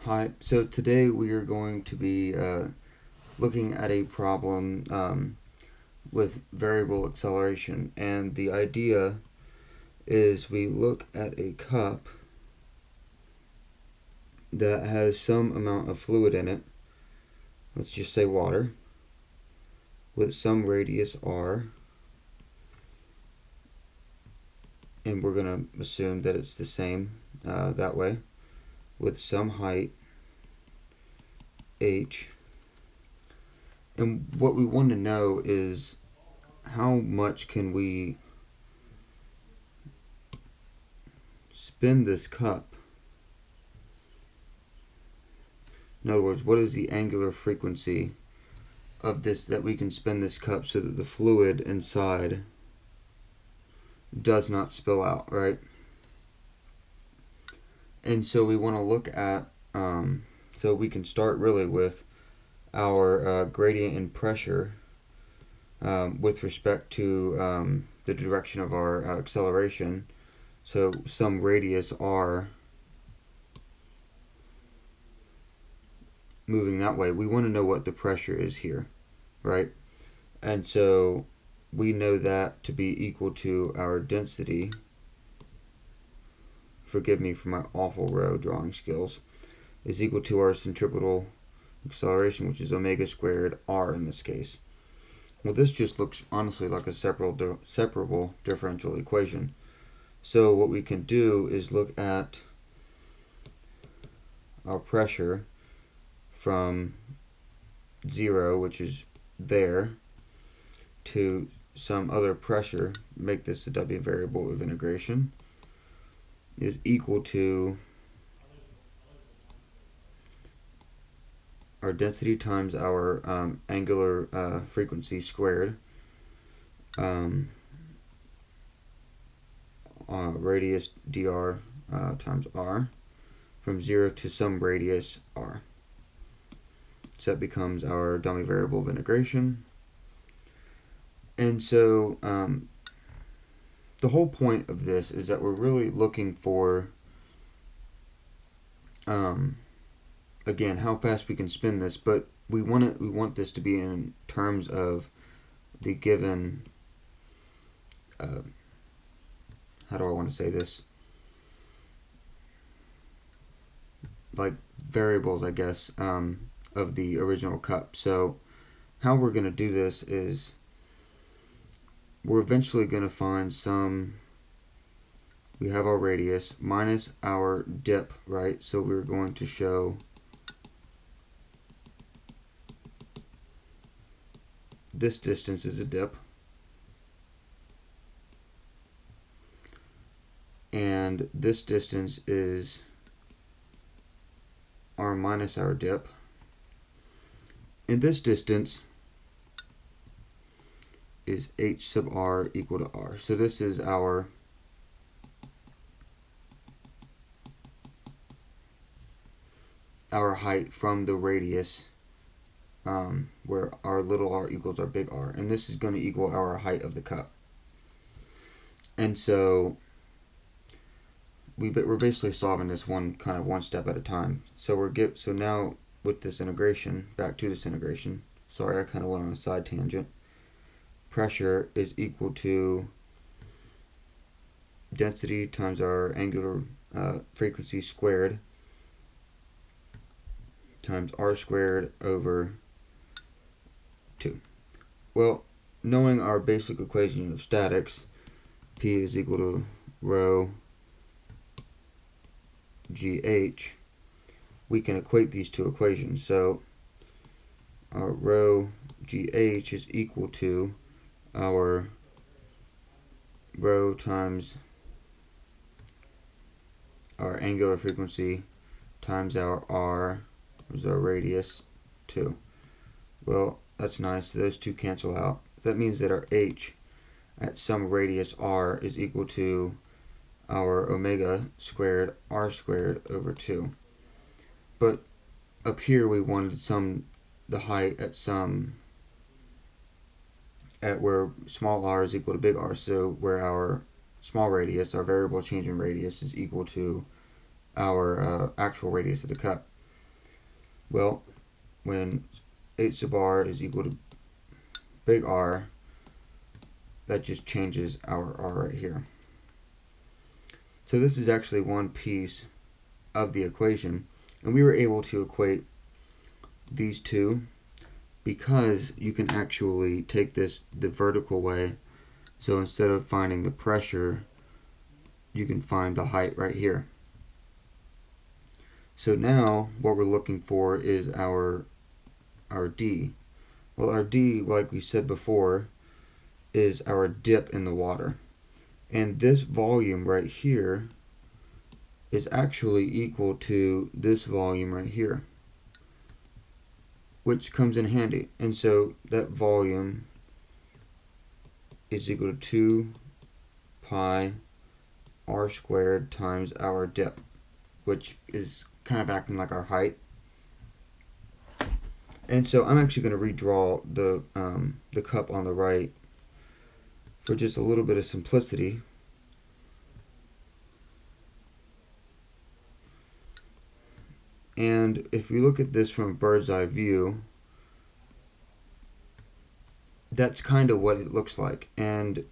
Hi, so today we are going to be looking at a problem with variable acceleration, and the idea is we look at a cup that has some amount of fluid in it, let's just say water, with some radius r, and we're going to assume that it's the same that way, with some height h. And what we want to know is how much can we spin this cup. In other words, what is the angular frequency of this that we can spin this cup so that the fluid inside does not spill out, right? And so we want to look at, so we can start really with our gradient in pressure with respect to the direction of our acceleration. So some radius r moving that way. We want to know what the pressure is here, right? And so we know that to be equal to our density. Forgive me for my awful row drawing skills. Is equal to our centripetal acceleration, which is omega squared r in this case. Well, this just looks honestly like a separable differential equation. So what we can do is look at our pressure from 0, which is there, to some other pressure, make this the W variable of integration, is equal to our density times our angular frequency squared, radius dr times r, from 0 to some radius r. So that becomes our dummy variable of integration. And so the whole point of this is that we're really looking for, again, how fast we can spin this, but we want this to be in terms of the given, how do I want to say this? Like variables, I guess, of the original cup. So how we're going to do this is we're eventually going to find we have our radius minus our dip, right? So we're going to show this distance is a dip, and this distance is r minus our dip, and this distance is h sub r equal to r. So this is our height from the radius, where our little r equals our big R, and this is going to equal our height of the cup. And so we're basically solving this one step at a time. So so now with this integration, back to this integration, sorry, I kind of went on a side tangent. Pressure is equal to density times our angular frequency squared times r squared over 2. Well, knowing our basic equation of statics, P is equal to rho GH, we can equate these two equations. So our rho GH is equal to our rho times our angular frequency times our r, which is our radius, 2. Well, that's nice. Those two cancel out. That means that our h at some radius r is equal to our omega squared r squared over 2. But up here we wanted the height at where small r is equal to big R, so where our small radius, our variable change in radius, is equal to our actual radius of the cup. Well, when h sub r is equal to big R, that just changes our R right here. So this is actually one piece of the equation, and we were able to equate these two because you can actually take this the vertical way. So instead of finding the pressure, you can find the height right here. So now what we're looking for is our D. Well, our D, like we said before, is our dip in the water. And this volume right here is actually equal to this volume right here, which comes in handy. And so that volume is equal to 2 pi r squared times our dip, which is kind of acting like our height. And so I'm actually going to redraw the cup on the right for just a little bit of simplicity. And if we look at this from a bird's eye view, that's kind of what it looks like. And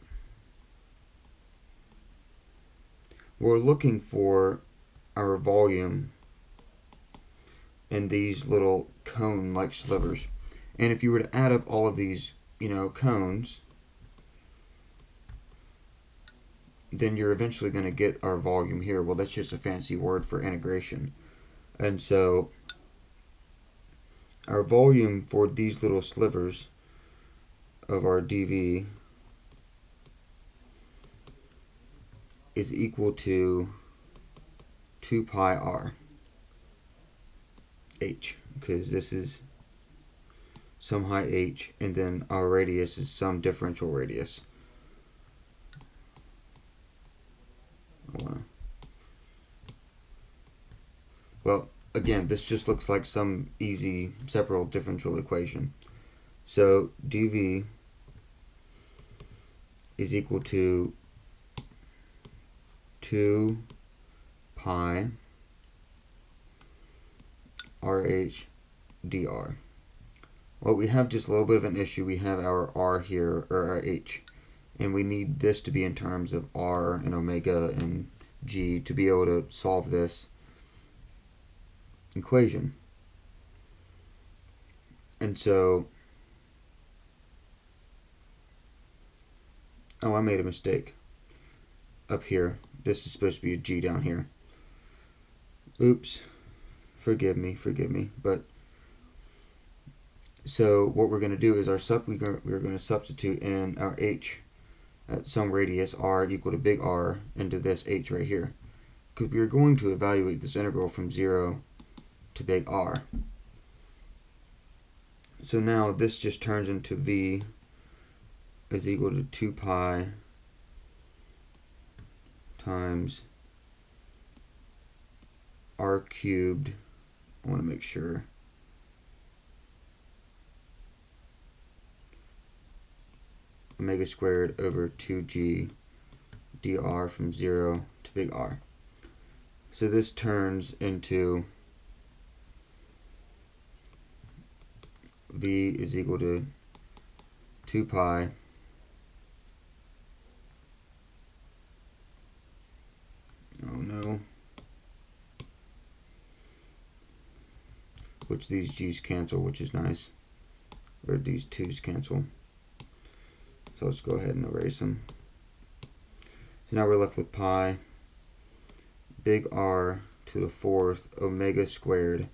we're looking for our volume in these little cone-like slivers. And if you were to add up all of these, cones, then you're eventually going to get our volume here. Well, that's just a fancy word for integration. And so our volume for these little slivers of our dV is equal to 2 pi r h, because this is some height h, and then our radius is some differential radius. Well, again, this just looks like some easy separable differential equation. So dV is equal to 2 pi RH dr. Well, we have just a little bit of an issue. We have our R here, or our H, and we need this to be in terms of R and omega and G to be able to solve this equation. And so, oh, I made a mistake up here. This is supposed to be a G down here. Oops, forgive me. But so what we're going to do is we're going to substitute in our H at some radius R equal to big R into this H right here, because we are going to evaluate this integral from 0 to big R. So now this just turns into V is equal to 2 pi times R cubed. I want to make sure. Omega squared over 2g dr from 0 to big R. So this turns into V is equal to 2 pi oh no, which these g's cancel, which is nice, or these 2's cancel. So let's go ahead and erase them. So now we're left with pi big R to the 4th omega squared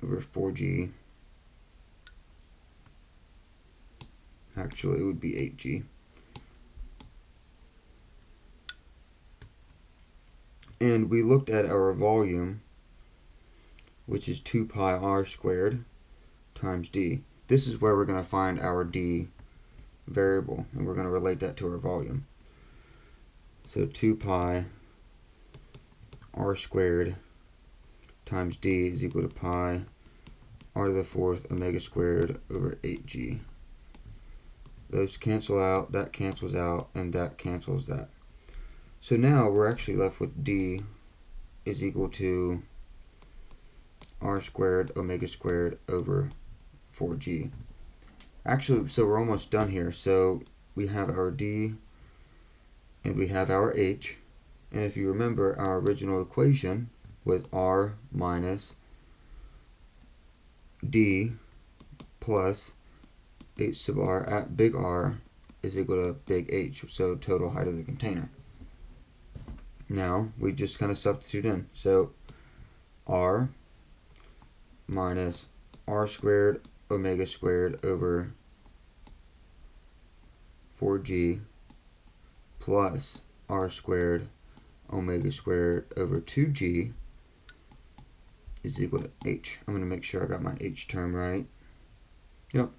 over 4g. Actually, it would be 8g. And we looked at our volume, which is 2 pi r squared times d. This is where we're going to find our d variable, and we're going to relate that to our volume. So 2 pi r squared times d is equal to pi r to the 4th omega squared over 8g. Those cancel out, that cancels out, and that cancels that. So now we're actually left with d is equal to r squared omega squared over 4g. Actually, so we're almost done here. So we have our d and we have our h. And if you remember, our original equation was r minus d plus h sub r at big R is equal to big H, so total height of the container. Now we just kind of substitute in. So r minus r squared omega squared over 4g plus r squared omega squared over 2g is equal to h. I'm going to make sure I got my h term right. Yep.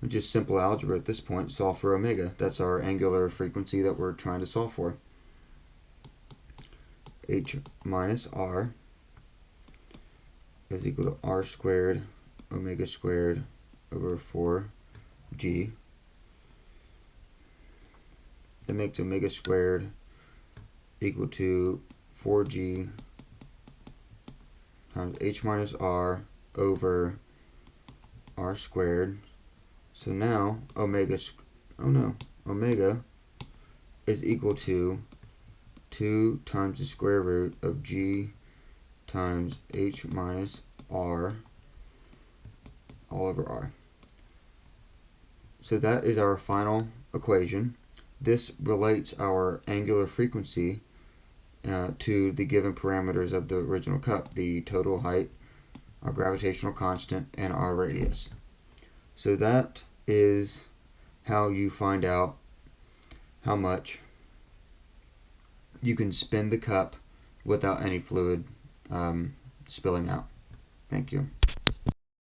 It's just simple algebra at this point. Solve for omega. That's our angular frequency that we're trying to solve for. H minus r is equal to r squared omega squared over 4g. That makes omega squared equal to 4g times h minus r over r squared. So now omega is equal to 2 times the square root of g times h minus r all over r. So that is our final equation. This relates our angular frequency to the given parameters of the original cup, the total height, our gravitational constant, and our radius. So that is how you find out how much you can spin the cup without any fluid spilling out. Thank you.